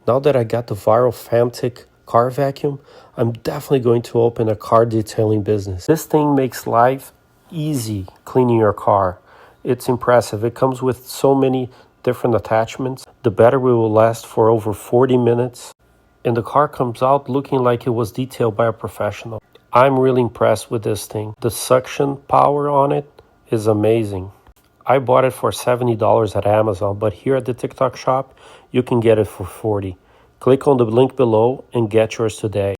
Now that I got the viral Famtic car vacuum, I'm definitely going to open a car detailing business. This thing makes life easy cleaning your car. It's impressive. It comes with so many different attachments. The battery will last for over 40 minutes, and the car comes out looking like it was detailed by a professional. I'm really impressed with this thing. The suction power on it is amazing. I bought it for $70 at Amazon, but here at the TikTok shop, you can get it for $40. Click on the link below and get yours today.